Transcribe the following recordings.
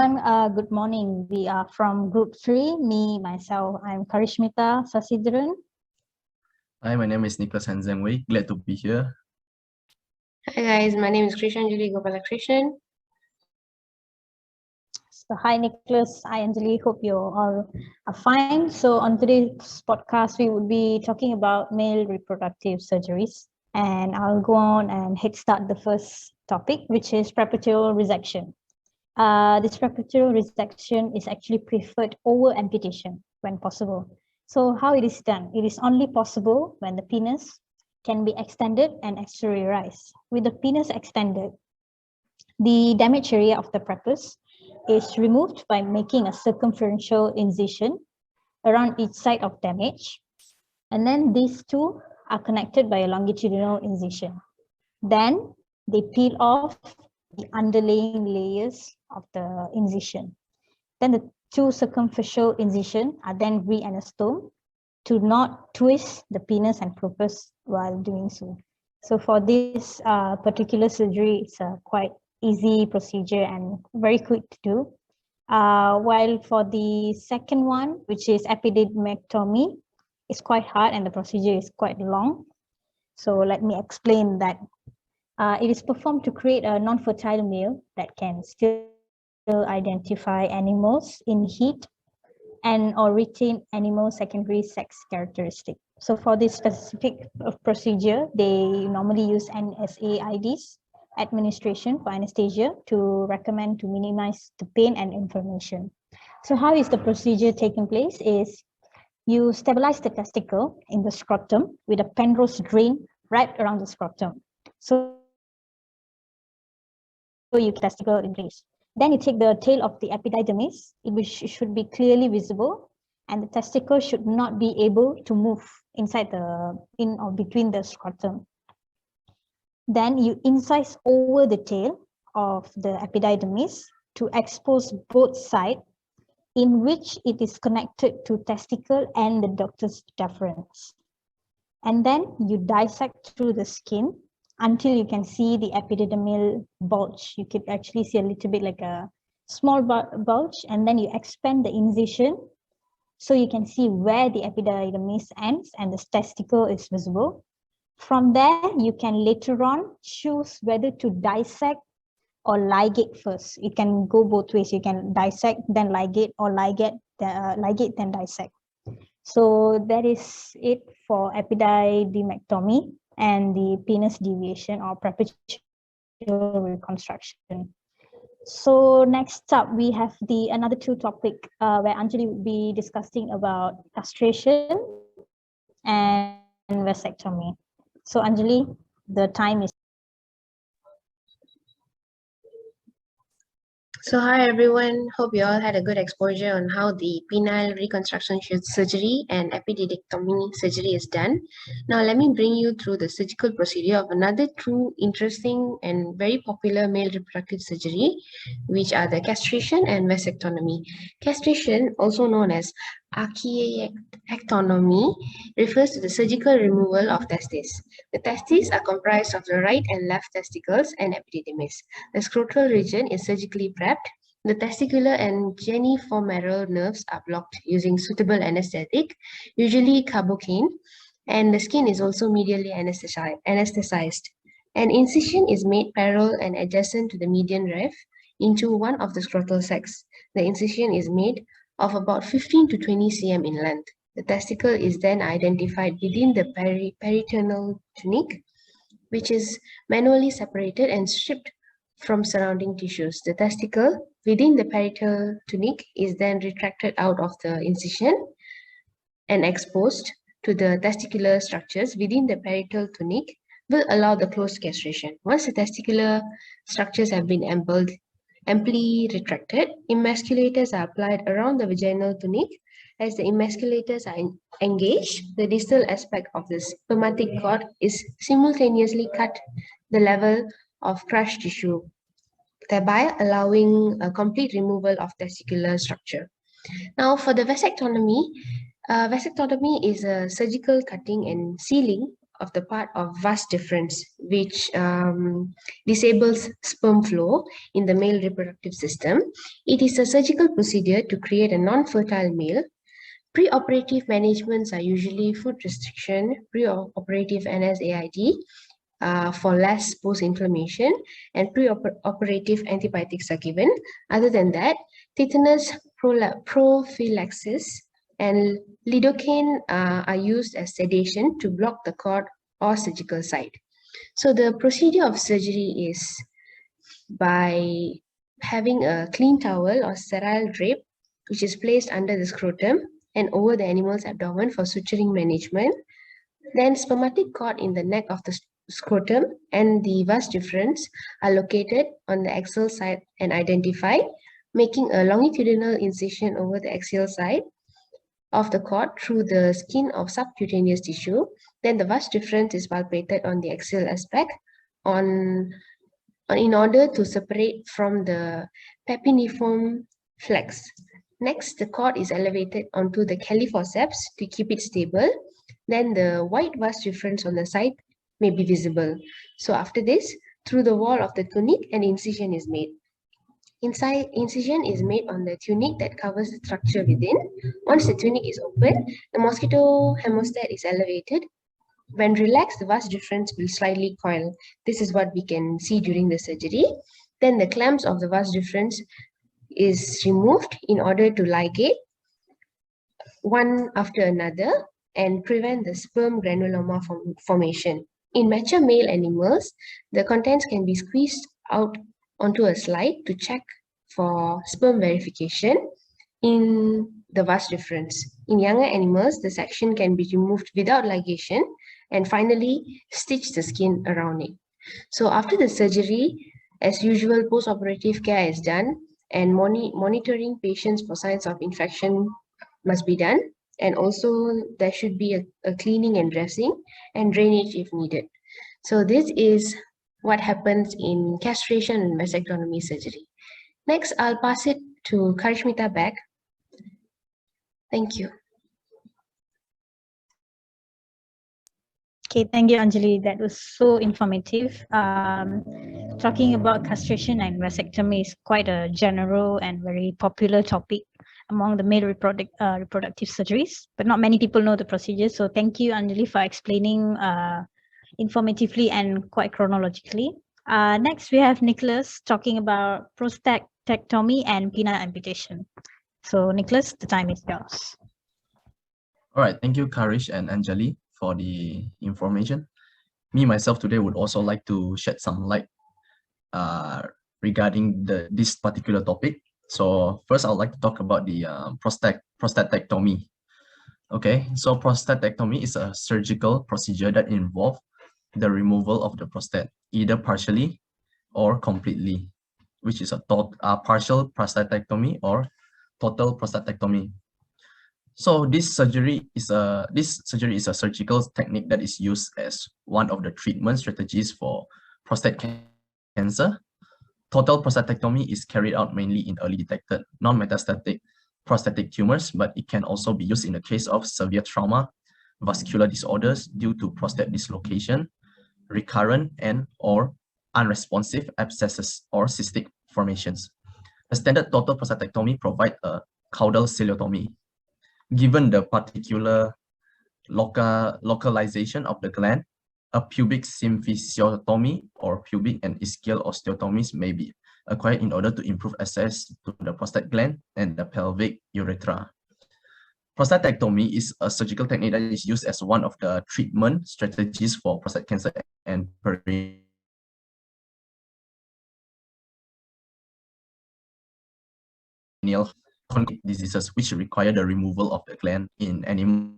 everyone. Good morning. We are from Group 3. Myself, I'm Karishmita Sasidran. Hi, my name is Nicholas Hanzengwei. Glad to be here. Hi guys, my name is KRISHNANJALI GOPALA KRISHNAN. So hi Nicholas, hi Anjali. Hope you all are fine. So on today's podcast, we would be talking about male reproductive surgeries. And I'll go on and head start the first topic, which is preparatory resection. This preparatory resection is actually preferred over amputation when possible. So how it is done? It is only possible when the penis can be extended and exteriorized. With the penis extended, the damaged area of the prepuce is removed by making a circumferential incision around each side of damage. And then these two are connected by a longitudinal incision. Then they peel off the underlying layers of the incision. Then the two circumferential incisions are then re-anastomed to not twist the penis and prepuce while doing so. So for this particular surgery, it's a quite easy procedure and very quick to do. While for the second one, which is epididymectomy, it's quite hard and the procedure is quite long. So let me explain that. It is performed to create a non-fertile male that can still identify animals in heat and or retain animal secondary sex characteristic. So for this specific procedure, they normally use NSAIDs administration for anesthesia to recommend to minimize the pain and inflammation. So how is the procedure taking place is you stabilize the testicle in the scrotum with a Penrose drain wrapped around the scrotum. So you keep the testicle in place. Then you take the tail of the epididymis, which should be clearly visible, and the testicle should not be able to move inside in or between the scrotum. Then you incise over the tail of the epididymis to expose both sides in which it is connected to testicle and the ductus deferens. And then you dissect through the skin until you can see the epididymal bulge. You can actually see a little bit like a small bulge, and then you expand the incision so you can see where the epididymis ends and the testicle is visible. From there, you can later on choose whether to dissect or ligate first. It can go both ways. You can dissect, then ligate, or ligate then dissect. So that is it for epididymectomy and the penis deviation or preparatory reconstruction. So next up, we have another two topic where Anjali will be discussing about castration and vasectomy. So Anjali, the time is. So hi everyone, hope you all had a good exposure on how the penile reconstruction surgery and epididymectomy surgery is done. Now let me bring you through the surgical procedure of another two interesting and very popular male reproductive surgery, which are the castration and vasectomy. Castration, also known as archaeectomy, refers to the surgical removal of testes. The testes are comprised of the right and left testicles and epididymis. The scrotal region is surgically prepped. The testicular and genifomeral nerves are blocked using suitable anesthetic, usually carbocaine, and the skin is also medially anesthetized. An incision is made parallel and adjacent to the median ref into one of the scrotal sacs. The incision is made of about 15 to 20 cm in length. The testicle is then identified within the peritoneal tunic, which is manually separated and stripped from surrounding tissues. The testicle within the peritoneal tunic is then retracted out of the incision and exposed to the testicular structures within the peritoneal tunic will allow the closed castration. Once the testicular structures have been amply retracted, emasculators are applied around the vaginal tunic. As the emasculators are engaged, the distal aspect of the spermatic cord is simultaneously cut the level of crushed tissue, thereby allowing a complete removal of testicular structure. Now for the vasectomy, vasectomy is a surgical cutting and sealing of the part of vas deferens, which disables sperm flow in the male reproductive system. It is a surgical procedure to create a non-fertile male. Pre-operative managements are usually food restriction, pre-operative NSAID for less post-inflammation, and pre-operative antibiotics are given. Other than that, tetanus prophylaxis and lidocaine are used as sedation to block the cord or surgical site. So the procedure of surgery is by having a clean towel or sterile drape, which is placed under the scrotum and over the animal's abdomen for suturing management. Then spermatic cord in the neck of the scrotum and the vas deferens are located on the axial side and identified, making a longitudinal incision over the axial side of the cord through the skin of subcutaneous tissue. Then the vas deferens is palpated on the axial aspect in order to separate from the papiniform flex. Next, the cord is elevated onto the califorceps to keep it stable. Then the white vas deferens on the side may be visible. So after this, through the wall of the tunic, an incision is made. Incision is made on the tunic that covers the structure within. Once the tunic is open, the mosquito hemostat is elevated. When relaxed, the vas deferens will slightly coil. This is what we can see during the surgery. Then the clamps of the vas deferens is removed in order to ligate one after another and prevent the sperm granuloma formation. In mature male animals, the contents can be squeezed out onto a slide to check for sperm verification in the vas deferens. In younger animals, the section can be removed without ligation and finally stitch the skin around it. So after the surgery, as usual, post-operative care is done and monitoring patients for signs of infection must be done. And also there should be a cleaning and dressing and drainage if needed. So this is what happens in castration and vasectomy surgery. Next, I'll pass it to Karishmita back. Thank you. Okay, thank you, Anjali. That was so informative. Talking about castration and vasectomy is quite a general and very popular topic among the male reproductive surgeries, but not many people know the procedure. So thank you, Anjali, for explaining informatively and quite chronologically. Next, we have Nicholas talking about prostatectomy and penile amputation. So Nicholas, the time is yours. All right, thank you, Karish and Anjali, for the information. Me, myself, today would also like to shed some light regarding this particular topic. So first, I would like to talk about the prostatectomy. Okay, so prostatectomy is a surgical procedure that involves the removal of the prostate, either partially or completely, which is a partial prostatectomy or total prostatectomy. So this surgery is a surgical technique that is used as one of the treatment strategies for prostate cancer. Total prostatectomy is carried out mainly in early detected non-metastatic prostatic tumors, but it can also be used in the case of severe trauma, vascular disorders due to prostate dislocation, recurrent and/or unresponsive abscesses or cystic formations. A standard total prostatectomy provides a caudal ciliectomy. Given the particular localization of the gland, a pubic symphysiotomy or pubic and ischial osteotomies may be acquired in order to improve access to the prostate gland and the pelvic urethra. Prostatectomy is a surgical technique that is used as one of the treatment strategies for prostate cancer and perineal chronic diseases which require the removal of the gland in animals.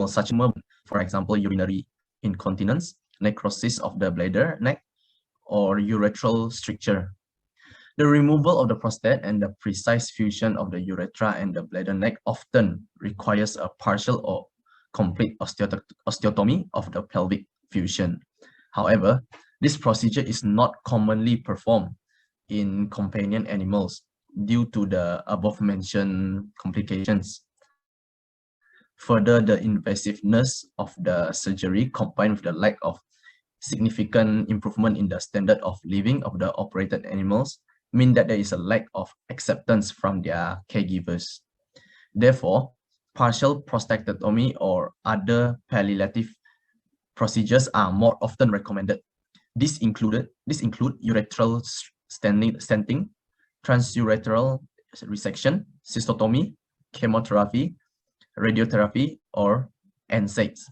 Such as, for example, urinary incontinence, necrosis of the bladder, neck, or urethral stricture. The removal of the prostate and the precise fusion of the urethra and the bladder neck often requires a partial or complete osteotomy of the pelvic fusion. However, this procedure is not commonly performed in companion animals, due to the above-mentioned complications. Further, the invasiveness of the surgery combined with the lack of significant improvement in the standard of living of the operated animals mean that there is a lack of acceptance from their caregivers. Therefore, partial prostatectomy or other palliative procedures are more often recommended. These include urethral stenting, transurethral resection, cystotomy, chemotherapy, radiotherapy, or NSAIDs.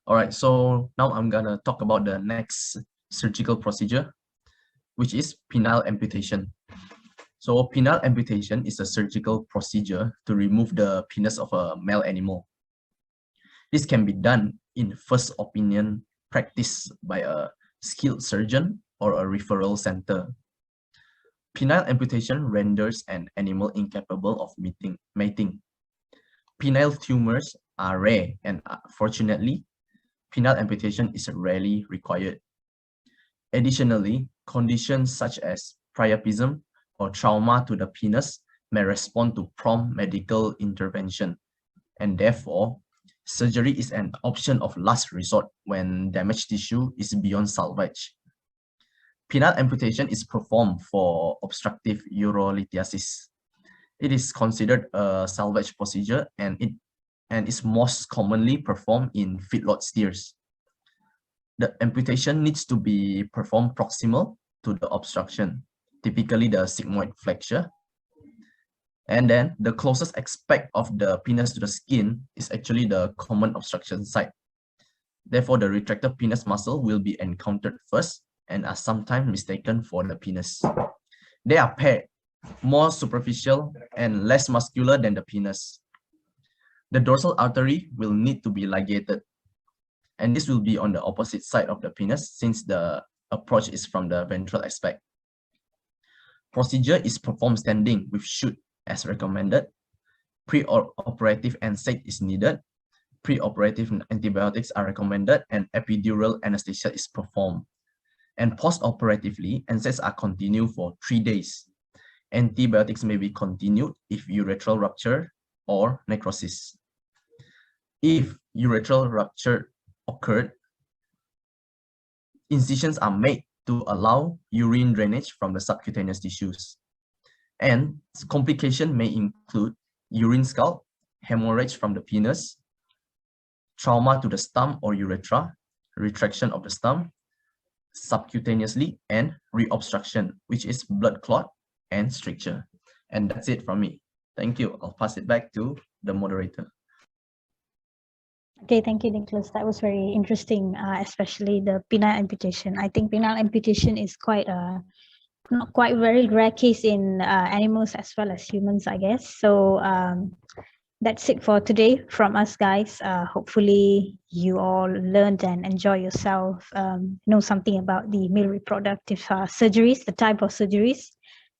All right, so now I'm gonna talk about the next surgical procedure, which is penile amputation. So penile amputation is a surgical procedure to remove the penis of a male animal. This can be done in first opinion practice by a skilled surgeon or a referral center. Penile amputation renders an animal incapable of mating. Penile tumors are rare and fortunately, penile amputation is rarely required. Additionally, conditions such as priapism or trauma to the penis may respond to prompt medical intervention, and therefore, surgery is an option of last resort when damaged tissue is beyond salvage. Penile amputation is performed for obstructive urolithiasis. It is considered a salvage procedure and is most commonly performed in feedlot steers. The amputation needs to be performed proximal to the obstruction, typically the sigmoid flexure. And then the closest aspect of the penis to the skin is actually the common obstruction site. Therefore, the retractor penis muscle will be encountered first and are sometimes mistaken for the penis. They are paired, more superficial and less muscular than the penis. The dorsal artery will need to be ligated, and this will be on the opposite side of the penis since the approach is from the ventral aspect. Procedure is performed standing with chute as recommended. Pre-operative NSAID is needed. Pre-operative antibiotics are recommended and epidural anesthesia is performed. And post-operatively, NSAIDs are continued for 3 days. Antibiotics may be continued if urethral rupture or necrosis. If urethral rupture occurred, incisions are made to allow urine drainage from the subcutaneous tissues. And complications may include urine scalp, hemorrhage from the penis, trauma to the stump or urethra, retraction of the stump subcutaneously, and reobstruction, which is blood clot and stricture. And that's it from me. Thank you. I'll pass it back to the moderator. Okay, thank you, Nicholas. That was very interesting, especially the penile amputation. I think penile amputation is quite not quite very rare case in animals as well as humans, I guess. So that's it for today from us, guys. Hopefully you all learned and enjoy yourself, know something about the male reproductive surgeries, the type of surgeries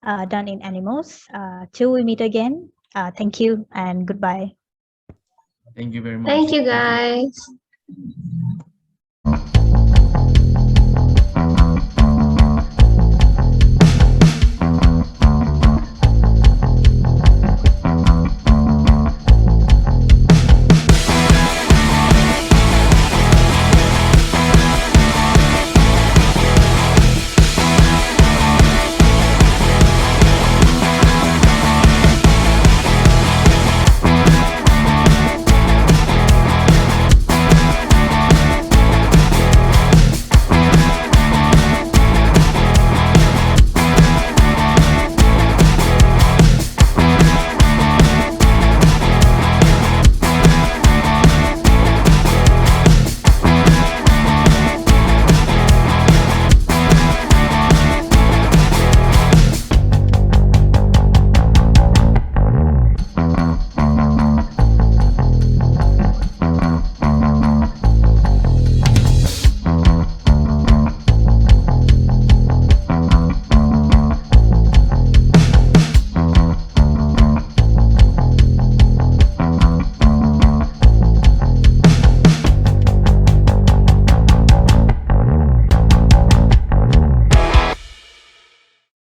done in animals. Till we meet again, thank you and goodbye. Thank you very much. Thank you, guys.